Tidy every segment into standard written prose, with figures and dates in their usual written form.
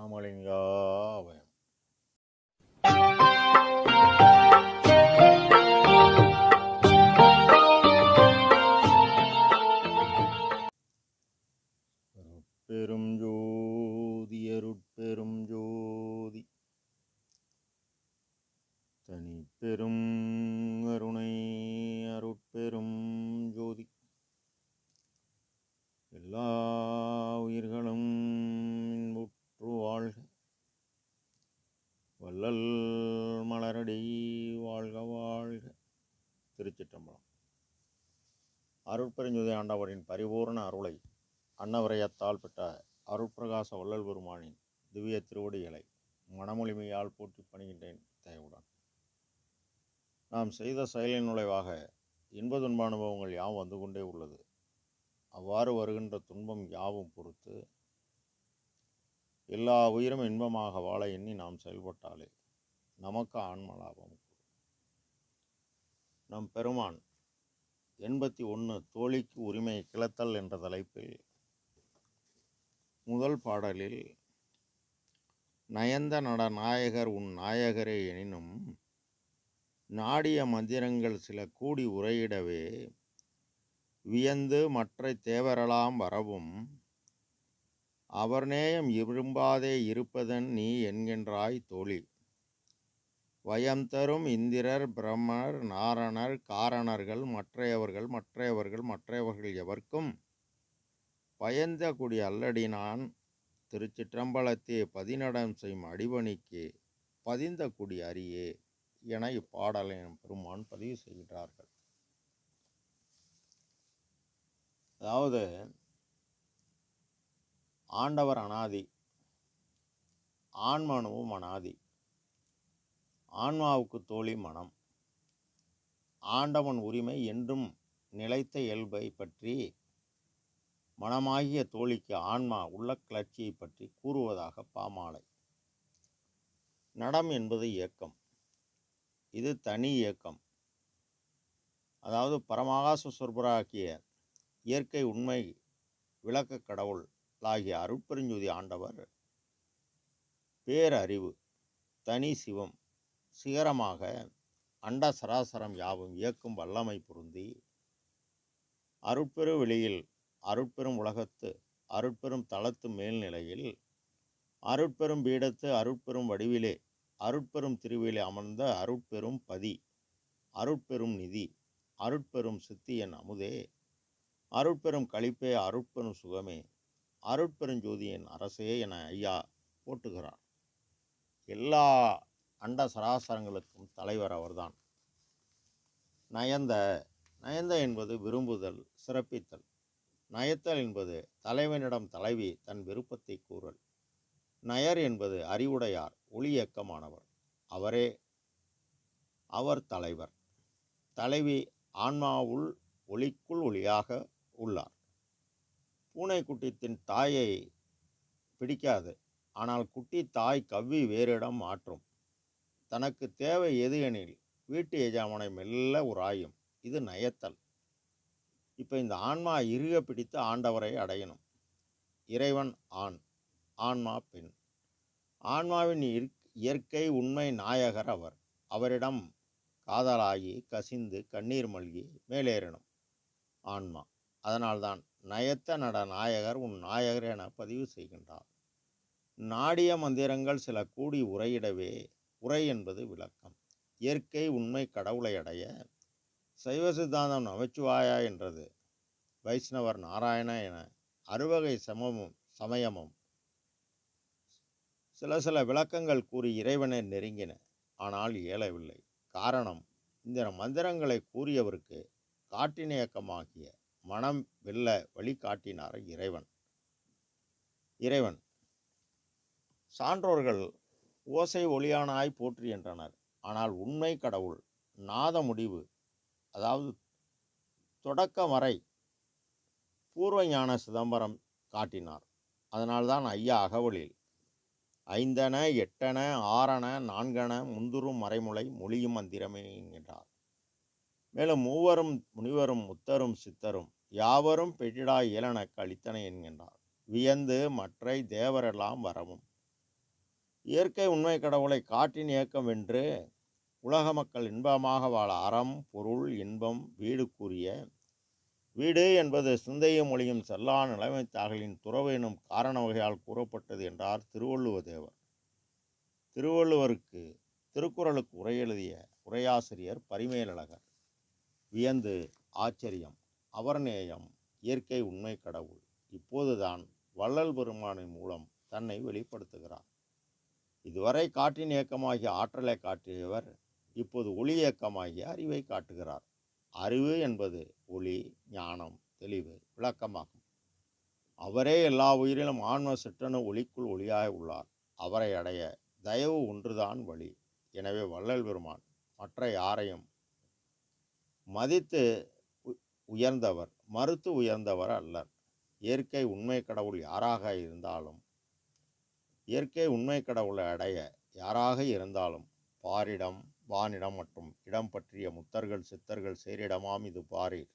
ராமலிங்காபயம். அருட்பெரும் ஜோதி அருட்பெரும் ஜோதி தனிப்பெரும் கருணை அருட்பெரும் ஜோதி எல்லா உயிர்களும் இன்புற்று வாழ்க, வள்ளல் மலரடி வாழ்க வாழ்க. திருச்சிற்றம்பலம். அருட்பெருஞ்ஜோதி ஆண்டவரின் பரிபூர்ண அருளை அன்னவரையத்தால் பெற்ற அருட்பிரகாச வள்ளல் பெருமானின் திவ்ய திருவடிகளை மனமொழிமையால் போற்றி பணிகின்றேன் தயவுடன். நாம் செய்த செயலின் நுழைவாக இன்ப துன்ப அனுபவங்கள் யாவும் வந்து கொண்டே உள்ளது. அவ்வாறு வருகின்ற துன்பம் யாவும் பொறுத்து எல்லா உயிரும் இன்பமாக வாழ எண்ணி நாம் செயல்பட்டாலே நமக்கு ஆன்ம லாபம். நம் பெருமான் 81 தோழிக்கு உரிமை கிளத்தல் என்ற தலைப்பில் முதல் பாடலில் நயந்த நட நாயகர் உன் நாயகரே எனினும் நாடிய மந்திரங்கள் சில கூடி உரையிடவே வியந்து மற்ற தேவரெல்லாம் வரவும் அவர் நேயம் விரும்பாதே இருப்பதன் நீ என்கின்றாய் தோழி. வயம் தரும் இந்திரர் பிரம்மர் நாரணர் காரணர்கள் மற்றையவர்கள் எவர்க்கும் பயந்த கூடிய அல்லடினான் திருச்சிற்றம்பலத்தே பதிநடம் செய்யும் அடிபணிக்கு பதிந்த கூடிய அரியே என இப்பாடலை பெருமான் பதிவு செய்கிறார்கள். அதாவது ஆண்டவர் அனாதி, ஆன்மனுவும் அனாதி. ஆன்மாவுக்கு தோழி மனம். ஆண்டவன் உரிமை என்றும் நிலைத்த இயல்பை பற்றி மனமாகிய தோழிக்கு ஆன்மா உள்ள கிளர்ச்சியை பற்றி கூறுவதாக பாமாலை. நடம் என்பது இயக்கம். இது தனி இயக்கம். அதாவது பரமாகாச சொற்பராகிய இயற்கை உண்மை விளக்க கடவுள் ஆகிய அருட்பெருஞ்ஜோதி ஆண்டவர் பேரறிவு தனி சிவம் சிகரமாக அண்ட சராசரம் யாவும் இயக்கும் வல்லமை பொருந்தி அருட்பெரு வெளியில் அருட்பெரும் உலகத்து அருட்பெரும் தளத்து மேல்நிலையில் அருட்பெரும் பீடத்து அருட்பெரும் வடிவிலே அருட்பெரும் திருவிலே அமர்ந்த அருட்பெரும் பதி அருட்பெரும் நிதி அருட்பெரும் சித்தியன் அமுதே அருட்பெரும் களிப்பே அருட்பெரும் சுகமே அருட்பெருஞ்சோதியின் அரசே என ஐயா போட்டுகிறார். எல்லா அண்ட சராசரங்களுக்கும் தலைவர் அவர்தான். நயந்த என்பது விரும்புதல், சிறப்பித்தல். நயத்தல் என்பது தலைவனிடம் தலைவி தன் விருப்பத்தை கூறல். நயர் என்பது அறிவுடையார், ஒளி இயக்கமானவர். அவர் தலைவர். தலைவி ஆன்மாவுள் ஒளிக்குள் ஒளியாக உள்ளார். பூனைக்குட்டியின் தாயை பிடிக்காது. ஆனால் குட்டி தாய் கவ்வி வேறிடம் மாற்றும். தனக்கு தேவை எது எனில் வீட்டு எஜமானை மெல்ல உராயும். இது நயத்தல். இப்போ இந்த ஆன்மா இறுக பிடித்து ஆண்டவரை அடையணும். இறைவன் ஆண், ஆன்மா பெண். ஆன்மாவின் இயற்கை உண்மை நாயகர் அவர். அவரிடம் காதலாகி கசிந்து கண்ணீர் மல்கி மேலேறணும் ஆன்மா. அதனால்தான் நயத்த நட நாயகர் உன் நாயகர் என பதிவு செய்கின்றார். நாடிய மந்திரங்கள் சில கூடி உரையிடவே, உரை என்பது விளக்கம். இயற்கை உண்மை கடவுளை அடைய சைவ சித்தாந்தம் நமச்சிவாயா என்றது. வைஷ்ணவர் நாராயண என அறுவகை சமயமும் சில விளக்கங்கள் கூறி இறைவனை நெருங்கின. ஆனால் இயலவில்லை. காரணம், இந்த மந்திரங்களை கூறியவருக்கு காட்டின இயக்கமாகிய மனம் வெல்ல வழி காட்டினார் இறைவன். சான்றோர்கள் ஓசை ஒளியானாய் போற்றி என்றனர். ஆனால் உண்மை கடவுள் நாத முடிவு, அதாவது தொடக்கம் வரை பூர்வ ஞான சிதம்பரம் காட்டினார். அதனால்தான் ஐயா அகவலில் 5 8 6 4 முந்துரும் மறைமுலை மொழியும் மந்திரமே என்கின்றார். மேலும் மூவரும் முனிவரும் முத்தரும் சித்தரும் யாவரும் பெற்றிடா இயலன கழித்தன என்கின்றார். வியந்து மற்றை தேவரெல்லாம் வரவும் இயற்கை உண்மை கடவுளை காட்டின் இயக்கம் வென்று உலக மக்கள் இன்பமாக வாழ அறம் பொருள் இன்பம் வீடு கூறிய வீடு என்பது சிந்தையும் மொழியும் செல்லா நிலைமைத்தாகளின் துறவு எனும் காரண வகையால் கூறப்பட்டது என்றார் திருவள்ளுவ தேவர். திருவள்ளுவருக்கு திருக்குறளுக்கு உரை எழுதிய உரையாசிரியர் பரிமேலழகர். வியந்து ஆச்சரியம் அவர் நேயம் இயற்கை உண்மை கடவுள் இப்போதுதான் வள்ளல் பெருமானின் மூலம் தன்னை வெளிப்படுத்துகிறார். இதுவரை காற்றின் இயக்கமாகிய ஆற்றலை காட்டியவர் இப்போது ஒளி இயக்கமாகிய அறிவை காட்டுகிறார். அறிவு என்பது ஒளி ஞானம் தெளிவு விளக்கமாகும். அவரே எல்லா உயிரிலும் ஆன்ம சிற்றணு ஒளிக்குள் ஒளியாய் உள்ளார். அவரை அடைய தயவு ஒன்றுதான் வழி. எனவே வள்ளல் பெருமான் மற்ற யாரையும் மதித்து உயர்ந்தவர் மறுத்து உயர்ந்தவர் அல்லர். இயற்கை உண்மை கடவுள் யாராக இருந்தாலும் இயற்கை உண்மை கடவுளை அடைய யாராக இருந்தாலும் பாரிடம் வானிடம் மற்றும் இடம் பற்றிய முத்தர்கள் சித்தர்கள் சேரிடமாம் இது பாரீர்.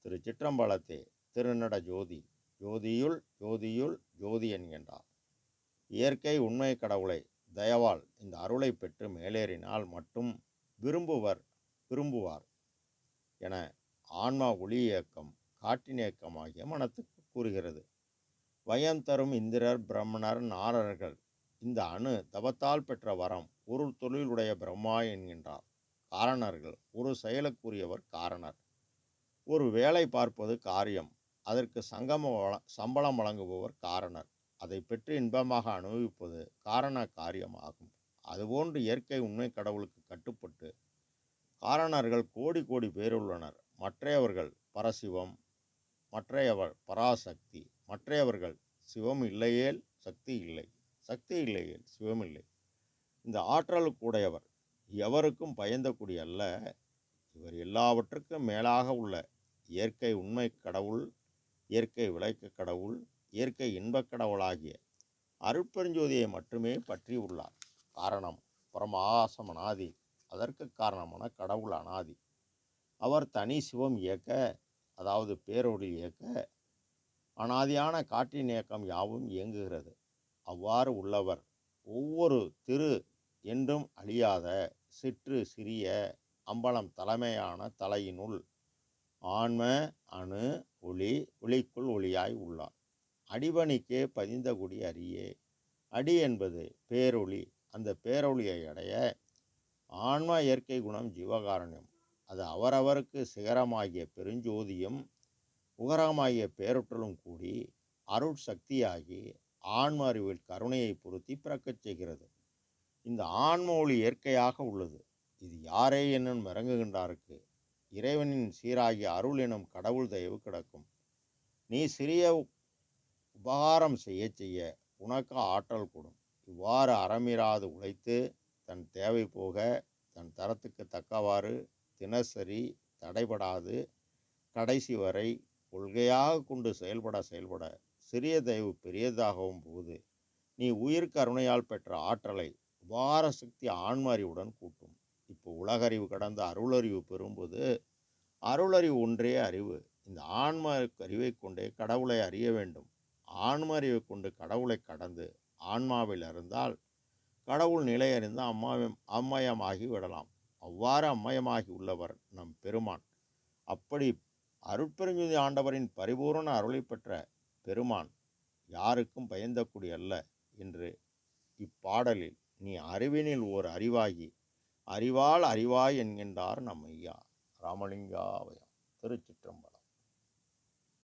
திருச்சிற்றம்பலத்தே திருநட ஜோதி ஜோதியுள் ஜோதியுள் ஜோதி என்கின்றார். இயற்கை உண்மை கடவுளை தயவால் இந்த அருளை பெற்று மேலேறினால் மட்டும் விரும்புவார் என ஆன்மா ஒளி இயக்கம் காட்டின் இயக்கமாகிய மனத்துக்கு கூறுகிறது. வயம் தரும் இந்திரர் பிரம்மணர் நாரர்கள் இந்த அணு தவத்தால் பெற்ற வரம் ஒரு தொழிலுடைய பிரம்மா என்கின்றார். காரணர்கள் ஒரு செயலுக்குரியவர் காரணர். ஒரு வேலை பார்ப்பது காரியம், அதற்கு சம்பளம் வழங்குபவர் காரணர். அதை பெற்று இன்பமாக அனுபவிப்பது காரண காரியமாகும். அதுபோன்று இயற்கை உண்மை கடவுளுக்கு கட்டுப்பட்டு காரணர்கள் கோடி கோடி பேருள்ளனர். மற்றையவர்கள் பரசிவம், மற்றையவர் பராசக்தி. மற்றையவர்கள் சிவம் இல்லையேல் சக்தி இல்லை, சக்தி இல்லையேல் சிவம் இல்லை. இந்த ஆற்றலுக்குடையவர் எவருக்கும் பயந்தக்கூடிய அல்ல. இவர் எல்லாவற்றுக்கும் மேலாக உள்ள இயற்கை உண்மை கடவுள், இயற்கை விளைக்க கடவுள், இயற்கை இன்பக் கடவுளாகிய அருட்பெருஞ்சோதியை மட்டுமே பற்றி உள்ளார். காரணம் பரமாசம் அனாதி, அதற்கு காரணமான கடவுள் அனாதி. அவர் தனி சிவம் இயக்க, அதாவது பேரொளி இயக்க அனாதியான காற்றின் இயக்கம் யாவும் இயங்குகிறது. அவ்வாறு உள்ளவர் ஒவ்வொரு திரு என்றும் அழியாத சிற்று சிறிய அம்பலம் தலைமையான தலையினுள் ஆன்ம அணு ஒளி ஒளிக்குள் ஒளியாய் உள்ளார். அடிபணிக்கே பதிந்த குடி அறியே. அடி என்பது பேரொளி. அந்த பேரொளியை அடைய ஆன்மா இயற்கை குணம் ஜீவகாரண்யம், அது அவரவருக்கு சிகரமாகிய பெருஞ்சோதியும் உகரமாகிய பேரொற்றலும் கூடி அருட்சக்தியாகி ஆன்ம அறிவில் கருணையை பொருத்தி பிறக்கச் செய்கிறது. இந்த ஆன்ம ஒளி இயற்கையாக உள்ளது. இது யாரே என்னும் இறங்குகின்றாருக்கு இறைவனின் சீராகிய அருள் எனும் கடவுள் தயவு கிடக்கும். நீ சிறிய உபகாரம் செய்ய செய்ய உனக்கு ஆற்றல் கூடும். இவ்வாறு அறமிராது உழைத்து தன் தேவை போக தன் தரத்துக்கு தக்கவாறு தினசரி தடைபடாது கடைசி வரை கொள்கையாக கொண்டு செயல்பட சிறிய தயவு பெரியதாகவும் போது நீ உயிர் கருணையால் பெற்ற ஆற்றலை உபார சக்தி ஆன்ம அறிவுடன் கூட்டும். இப்போ உலகறிவு கடந்த அருளறிவு பெறும்போது அருளறிவு ஒன்றே அறிவு. இந்த ஆன்ம அறிவை கொண்டே கடவுளை அறிய வேண்டும். ஆன்ம அறிவை கொண்டு கடவுளை கடந்து ஆன்மாவில் அறிந்தால் கடவுள் நிலை அறிந்து அம்மயமாகி விடலாம். அவ்வாறு அம்மயமாகி உள்ளவர் நம் பெருமான். அப்படி அருட்பெருஞ்சுதி ஆண்டவரின் பரிபூரண அருளை பெற்ற பெருமான் யாருக்கும் பயந்தக்கூடிய அல்ல என்று இப்பாடலில் நீ அறிவினில் ஓர் அறிவாகி அறிவால் அறிவாய் என்கின்றார் நம் ஐயா ராமலிங்காவயம். திருச்சிற்றம்பலம்.